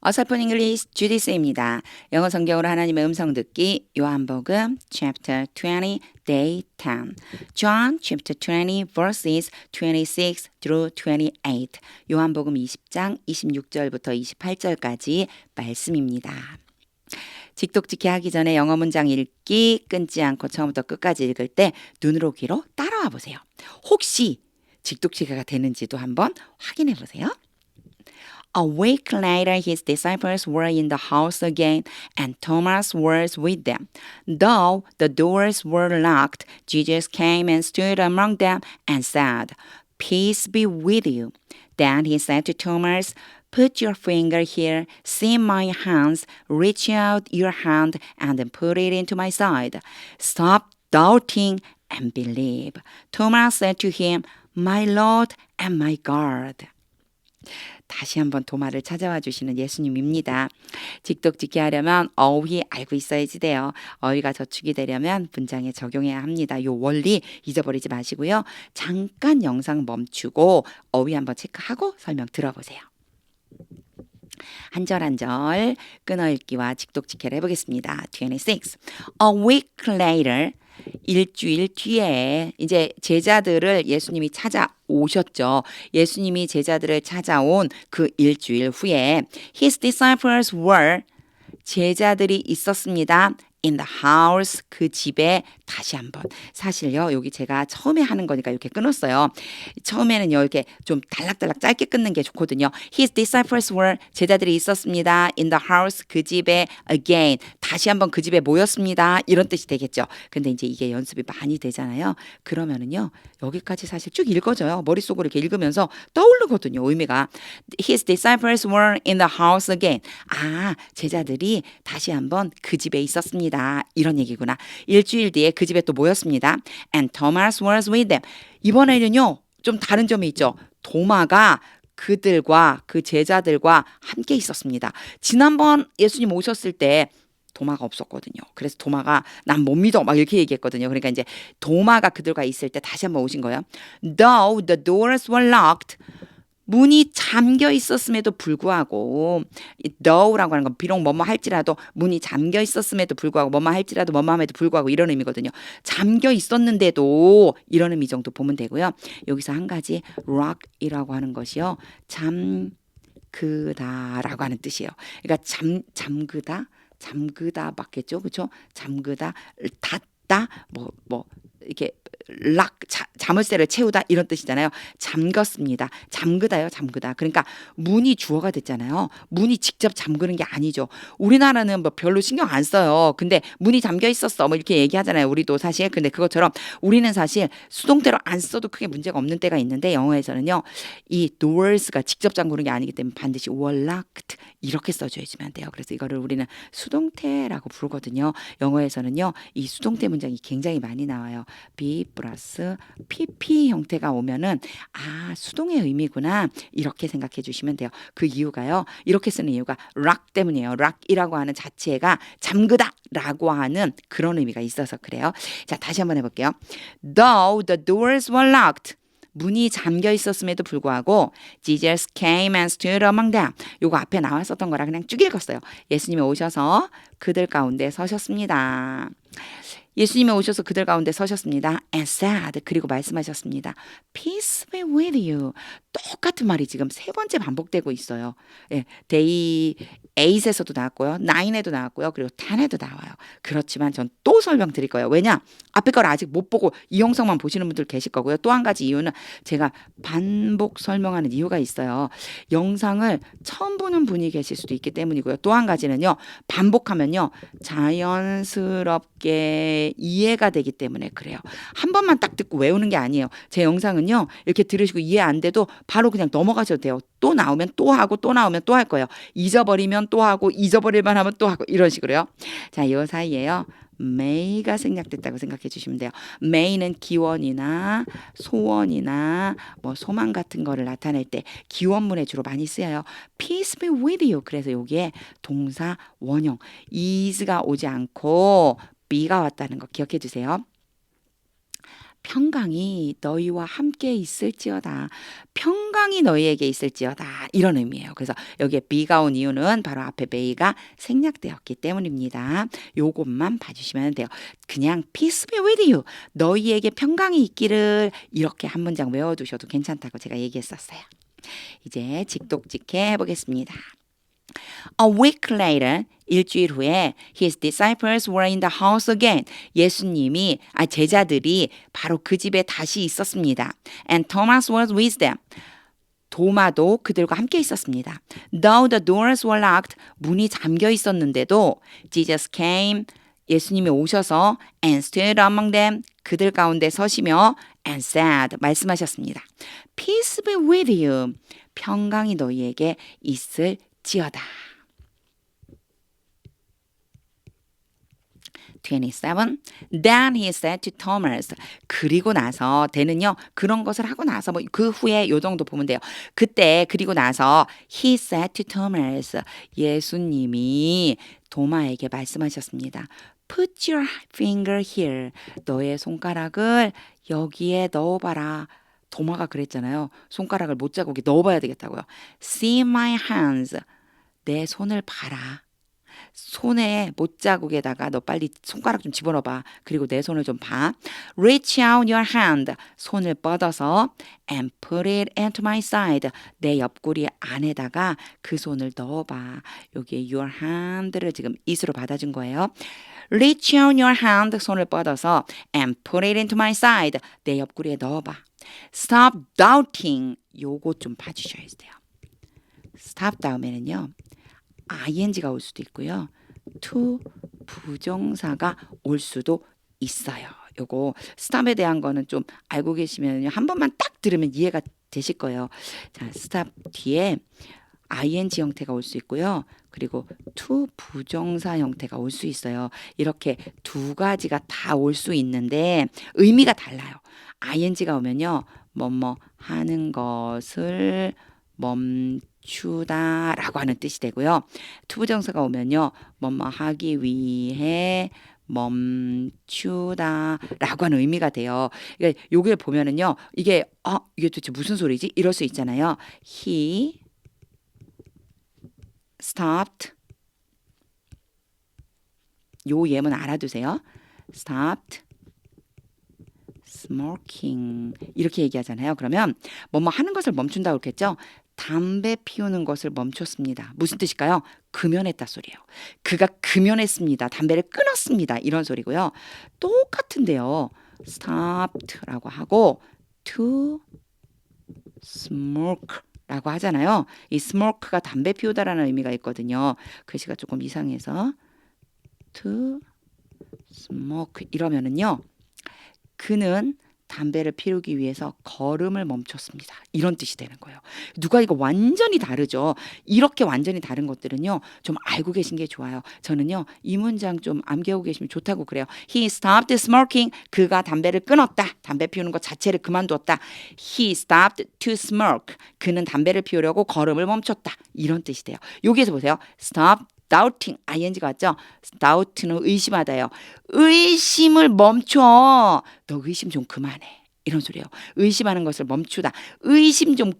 어설픈 잉글리시 주디스입니다. 영어 성경으로 하나님의 음성 듣기 요한복음 chapter 20 day 10 John chapter 20 verses 26 through 28 요한복음 20장 26절부터 28절까지 말씀입니다. 직독직해 하기 전에 영어 문장 읽기 끊지 않고 처음부터 끝까지 읽을 때 눈으로 귀로 따라와 보세요. 혹시 직독직해가 되는지도 한번 확인해 보세요. A week later, his disciples were in the house again, and Thomas was with them. Though the doors were locked, Jesus came and stood among them and said, "Peace be with you." Then he said to Thomas, "Put your finger here, see my hands, reach out your hand and put it into my side. Stop doubting and believe." Thomas said to him, "My Lord and my God." 다시 한번 도마를 찾아와 주시는 예수님입니다. 직독직해 하려면 어휘 알고 있어야지 돼요. 어휘가 저축이 되려면 문장에 적용해야 합니다. 요 원리 잊어버리지 마시고요. 잠깐 영상 멈추고 어휘 한번 체크하고 설명 들어보세요. 한 절 한 절 끊어읽기와 직독직해를 해보겠습니다. 26. A week later, 일주일 뒤에 이제 제자들을 예수님이 찾아오셨죠. 예수님이 제자들을 찾아온 그 일주일 후에 His disciples were 제자들이 있었습니다. In the house 그 집에 다시 한번 사실요 여기 제가 처음에 하는 거니까 이렇게 끊었어요. 처음에는요 이렇게 좀 달락달락 짧게 끊는 게 좋거든요. His disciples were 제자들이 있었습니다. In the house 그 집에 again 다시 한번 그 집에 모였습니다. 이런 뜻이 되겠죠. 근데 이제 이게 연습이 많이 되잖아요. 그러면은요 여기까지 사실 쭉 읽어져요. 머릿속으로 이렇게 읽으면서 떠오르거든요. 의미가 His disciples were in the house again. 아 제자들이 다시 한번 그 집에 있었습니다. 이런 얘기구나. 일주일 뒤에 그 집에 또 모였습니다. And Thomas was with them. 이번에는요 좀 다른 점이 있죠. 도마가 그들과 그 제자들과 함께 있었습니다. 지난번 예수님 오셨을 때 도마가 없었거든요. 그래서 도마가 난 못 믿어 막 이렇게 얘기했거든요. 그러니까 이제 도마가 그들과 있을 때 다시 한번 오신 거예요. Though the doors were locked. 문이 잠겨 있었음에도 불구하고 though라고 하는 건 비록 뭐뭐 할지라도 문이 잠겨 있었음에도 불구하고 뭐뭐 할지라도 뭐뭐 함에도 불구하고 이런 의미거든요. 잠겨 있었는데도 이런 의미 정도 보면 되고요. 여기서 한 가지 rock이라고 하는 것이요. 잠그다라고 하는 뜻이에요. 그러니까 잠그다 맞겠죠? 그렇죠? 잠그다 닫다 뭐 이렇게 자물쇠를 채우다 이런 뜻이잖아요. 잠겼습니다. 잠그다요. 잠그다. 그러니까 문이 주어가 됐잖아요. 문이 직접 잠그는 게 아니죠. 우리나라는 뭐 별로 신경 안 써요. 근데 문이 잠겨 있었어 뭐 이렇게 얘기하잖아요. 우리도 사실. 근데 그것처럼 우리는 사실 수동태로 안 써도 크게 문제가 없는 때가 있는데 영어에서는요. 이 doors가 직접 잠그는 게 아니기 때문에 반드시 were locked 이렇게 써줘야지만 돼요. 그래서 이거를 우리는 수동태라고 부르거든요. 영어에서는요. 이 수동태 문장이 굉장히 많이 나와요. be 플러스 pp 형태가 오면은 아 수동의 의미구나 이렇게 생각해 주시면 돼요. 그 이유가요. 이렇게 쓰는 이유가 lock 때문이에요. lock이라고 하는 자체가 잠그다라고 하는 그런 의미가 있어서 그래요. 자 다시 한번 해볼게요. Though the doors were locked. 문이 잠겨 있었음에도 불구하고 Jesus came and stood among them. 요거 앞에 나왔었던 거라 그냥 쭉 읽었어요. 예수님이 오셔서 그들 가운데 서셨습니다. 예수님이 오셔서 그들 가운데 서셨습니다. And said 그리고 말씀하셨습니다. Peace be with you. 똑같은 말이 지금 세 번째 반복되고 있어요. 예, day 8에서도 나왔고요. 9에도 나왔고요. 그리고 10에도 나와요. 그렇지만 전 또 설명드릴 거예요. 왜냐? 앞에 걸 아직 못 보고 이 영상만 보시는 분들 계실 거고요. 또 한 가지 이유는 제가 반복 설명하는 이유가 있어요. 영상을 처음 보는 분이 계실 수도 있기 때문이고요. 또 한 가지는요. 반복하면요. 자연스럽게 이해가 되기 때문에 그래요. 한 번만 딱 듣고 외우는 게 아니에요. 제 영상은요. 이렇게 들으시고 이해 안 돼도 바로 그냥 넘어가셔도 돼요. 또 나오면 또 하고 또 나오면 또 할 거예요. 잊어버리면 또 하고 잊어버릴만 하면 또 하고 이런 식으로요. 자, 이 사이에요. may가 생략됐다고 생각해 주시면 돼요. may는 기원이나 소원이나 뭐 소망 같은 거를 나타낼 때 기원문에 주로 많이 쓰여요. Peace be with you. 그래서 여기에 동사 원형 is가 오지 않고 be가 왔다는 거 기억해 주세요. 평강이 너희와 함께 있을지어다. 평강이 너희에게 있을지어다. 이런 의미예요. 그래서 여기에 be가 온 이유는 바로 앞에 may가 생략되었기 때문입니다. 요것만 봐주시면 돼요. 그냥 peace be with you. 너희에게 평강이 있기를 이렇게 한 문장 외워두셔도 괜찮다고 제가 얘기했었어요. 이제 직독직해 해보겠습니다. A week later, 일주일 후에 his disciples were in the house again. 제자들이 바로 그 집에 다시 있었습니다. And Thomas was with them. 도마도 그들과 함께 있었습니다. Though the doors were locked, 문이 잠겨 있었는데도 Jesus came, 예수님이 오셔서 and stood among them, 그들 가운데 서시며 and said, 말씀하셨습니다. Peace be with you. 평강이 너희에게 있을지어다. 27. Then he said to Thomas. 그리고 나서 대는요. 그런 것을 하고 나서 그 후에 요 정도 보면 돼요. 그때 그리고 나서 he said to Thomas. 예수님이 도마에게 말씀하셨습니다. Put your finger here. 너의 손가락을 여기에 넣어봐라. 도마가 그랬잖아요. 손가락을 못자국에 넣어봐야 되겠다고요. See my hands. 내 손을 봐라. 손에 못자국에다가 너 빨리 손가락 좀 집어넣어봐. 그리고 내 손을 좀 봐. Reach out your hand. 손을 뻗어서 and put it into my side. 내 옆구리 안에다가 그 손을 넣어봐. 여기에 your hand를 지금 it으로 받아준 거예요. Reach out your hand. 손을 뻗어서 and put it into my side. 내 옆구리에 넣어봐. Stop doubting. 요거 좀 봐주셔야 돼요. Stop 다음에는요. ing가 올 수도 있고요. to 부정사가 올 수도 있어요. 요거 stop에 대한 거는 좀 알고 계시면 한 번만 딱 들으면 이해가 되실 거예요. 자, stop 뒤에 ing 형태가 올 수 있고요. 그리고 to 부정사 형태가 올 수 있어요. 이렇게 두 가지가 다 올 수 있는데 의미가 달라요. ing가 오면요. 뭐뭐 하는 것을 멈추다라고 하는 뜻이 되고요. 투부정사가 오면요. 뭐뭐 하기 위해 멈추다라고 하는 의미가 돼요. 그러니까 요게 보면은요. 이게 도대체 무슨 소리지? 이럴 수 있잖아요. He stopped. 요 예문 알아두세요. stopped smoking. 이렇게 얘기하잖아요. 그러면 뭐뭐 하는 것을 멈춘다고 그랬겠죠? 담배 피우는 것을 멈췄습니다. 무슨 뜻일까요? 금연했다 소리예요. 그가 금연했습니다. 담배를 끊었습니다. 이런 소리고요. 똑같은데요. stopped라고 하고 to smoke라고 하잖아요. 이 smoke가 담배 피우다라는 의미가 있거든요. 글씨가 조금 이상해서 to smoke 이러면은요. 그는 담배를 피우기 위해서 걸음을 멈췄습니다. 이런 뜻이 되는 거예요. 누가 이거 완전히 다르죠. 이렇게 완전히 다른 것들은요. 좀 알고 계신 게 좋아요. 저는요. 이 문장 좀 암기하고 계시면 좋다고 그래요. He stopped smoking. 그가 담배를 끊었다. 담배 피우는 것 자체를 그만두었다. He stopped to smoke. 그는 담배를 피우려고 걸음을 멈췄다. 이런 뜻이 돼요. 여기에서 보세요. stop doubting, ing가 왔죠? doubt는 의심하다요. 의심을 멈춰. 너 의심 좀 그만해. 이런 소리예요. 의심하는 것을 멈추다. 의심 좀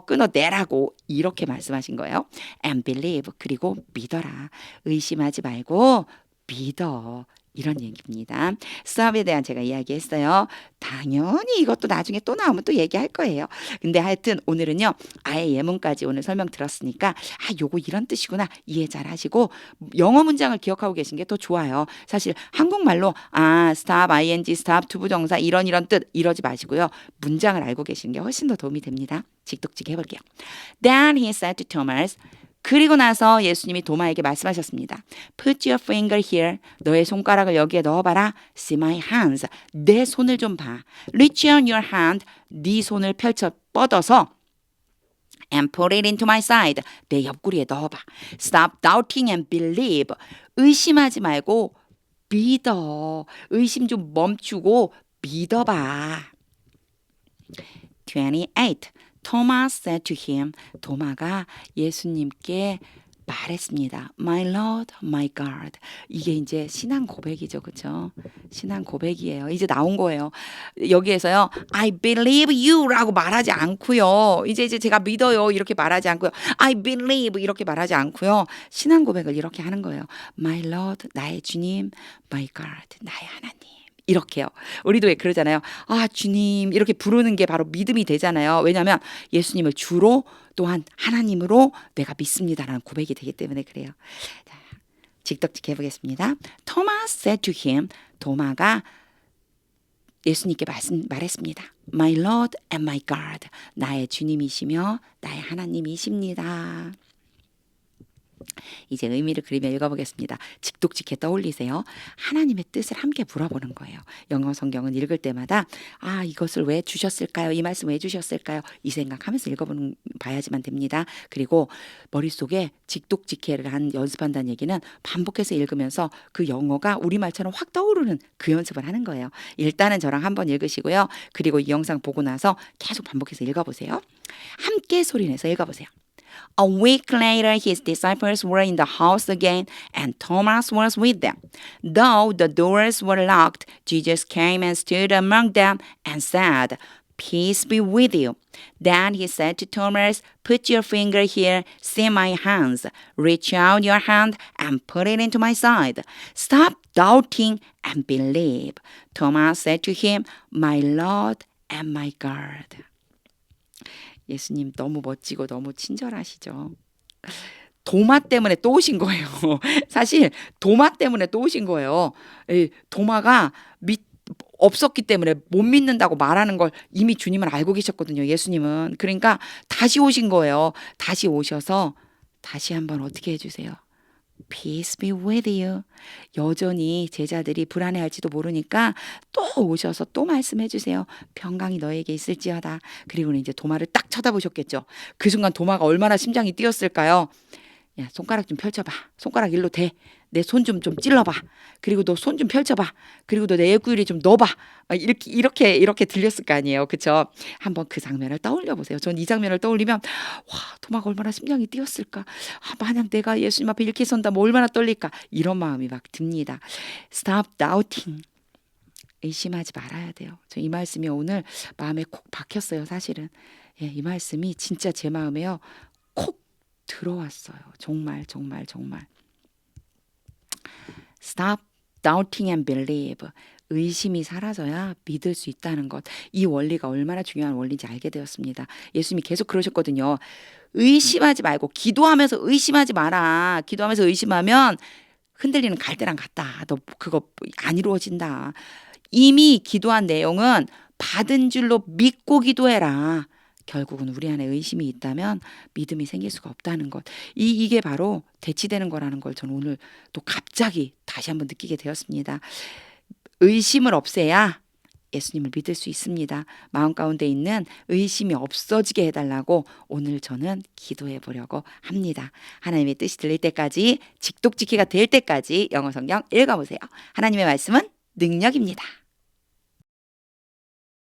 끊어내라고 이렇게 말씀하신 거예요. And believe, 그리고 믿어라. 의심하지 말고 믿어. 이런 얘기입니다. 수업에 대한 제가 이야기했어요. 당연히 이것도 나중에 또 나오면 또 얘기할 거예요. 근데 하여튼 오늘은요. 아예 예문까지 오늘 설명 들었으니까 요거 이런 뜻이구나 이해 잘 하시고 영어 문장을 기억하고 계신 게 더 좋아요. 사실 한국말로 stop, ing, stop, 투부정사 이런 뜻 이러지 마시고요. 문장을 알고 계시는 게 훨씬 더 도움이 됩니다. 직독직 해볼게요. Then he said to Thomas, 그리고 나서 예수님이 도마에게 말씀하셨습니다. Put your finger here. 너의 손가락을 여기에 넣어봐라. See my hands. 내 손을 좀 봐. Reach out your hand. 네 손을 뻗어서 and put it into my side. 내 옆구리에 넣어봐. Stop doubting and believe. 의심하지 말고 믿어. 의심 좀 멈추고 믿어봐. 28. Thomas said to him. 도마가 예수님께 말했습니다. My Lord, my God. 이게 이제 신앙 고백이죠. 그렇죠? 신앙 고백이에요. 이제 나온 거예요. 여기에서요. I believe you라고 말하지 않고요. 이제 제가 믿어요. 이렇게 말하지 않고요. I believe 이렇게 말하지 않고요. 신앙 고백을 이렇게 하는 거예요. My Lord, 나의 주님, my God, 나의 하나님. 이렇게요. 우리도 왜 그러잖아요. 아, 주님 이렇게 부르는 게 바로 믿음이 되잖아요. 왜냐하면 예수님을 주로 또한 하나님으로 내가 믿습니다라는 고백이 되기 때문에 그래요. 자, 직독직 해보겠습니다. Thomas said to him, 도마가 예수님께 말했습니다. My Lord and my God, 나의 주님이시며 나의 하나님이십니다. 이제 의미를 그리며 읽어보겠습니다. 직독직해 떠올리세요. 하나님의 뜻을 함께 물어보는 거예요. 영어 성경은 읽을 때마다 아, 이것을 왜 주셨을까요? 이 말씀 왜 주셨을까요? 이 생각하면서 봐야지만 됩니다. 그리고 머릿속에 직독직해를 연습한다는 얘기는 반복해서 읽으면서 그 영어가 우리말처럼 확 떠오르는 그 연습을 하는 거예요. 일단은 저랑 한번 읽으시고요. 그리고 이 영상 보고 나서 계속 반복해서 읽어보세요. 함께 소리내서 읽어보세요. A week later, his disciples were in the house again, and Thomas was with them. Though the doors were locked, Jesus came and stood among them and said, Peace be with you. Then he said to Thomas, Put your finger here, see my hands. Reach out your hand and put it into my side. Stop doubting and believe. Thomas said to him, My Lord and my God. 예수님 너무 멋지고 너무 친절하시죠. 도마 때문에 또 오신 거예요. 사실 도마 때문에 또 오신 거예요. 도마가 없었기 때문에 못 믿는다고 말하는 걸 이미 주님은 알고 계셨거든요. 예수님은. 그러니까 다시 오신 거예요. 다시 오셔서 다시 한번 어떻게 해주세요. Peace be with you. 여전히 제자들이 불안해할지도 모르니까 또 오셔서 또 말씀해 주세요. 평강이 너에게 있을지어다. 그리고는 이제 도마를 딱 쳐다보셨겠죠. 그 순간 도마가 얼마나 심장이 뛰었을까요? 야, 손가락 좀 펼쳐봐. 손가락 일로 대. 내 손 좀 찔러봐. 그리고 너 손 좀 펼쳐봐. 그리고 너 내 애구일에 좀 넣어봐. 이렇게 들렸을 거 아니에요. 그쵸? 한번 그 장면을 떠올려 보세요. 전 이 장면을 떠올리면 와, 도마가 얼마나 심장이 뛰었을까. 아, 만약 내가 예수님 앞에 이렇게 선다 뭐 얼마나 떨릴까. 이런 마음이 막 듭니다. Stop doubting. 의심하지 말아야 돼요. 저 이 말씀이 오늘 마음에 콕 박혔어요. 사실은. 예, 이 말씀이 진짜 제 마음에요. 콕 들어왔어요. 정말. Stop doubting and believe. 의심이 사라져야 믿을 수 있다는 것. 이 원리가 얼마나 중요한 원리인지 알게 되었습니다. 예수님이 계속 그러셨거든요. 의심하지 말고 기도하면서 의심하지 마라. 기도하면서 의심하면 흔들리는 갈대랑 같다. 너 그거 안 이루어진다. 이미 기도한 내용은 받은 줄로 믿고 기도해라. 결국은 우리 안에 의심이 있다면 믿음이 생길 수가 없다는 것. 이게 바로 대치되는 거라는 걸 저는 오늘 또 갑자기 다시 한번 느끼게 되었습니다. 의심을 없애야 예수님을 믿을 수 있습니다. 마음 가운데 있는 의심이 없어지게 해달라고 오늘 저는 기도해 보려고 합니다. 하나님의 뜻이 들릴 때까지 직독직해가 될 때까지 영어 성경 읽어보세요. 하나님의 말씀은 능력입니다.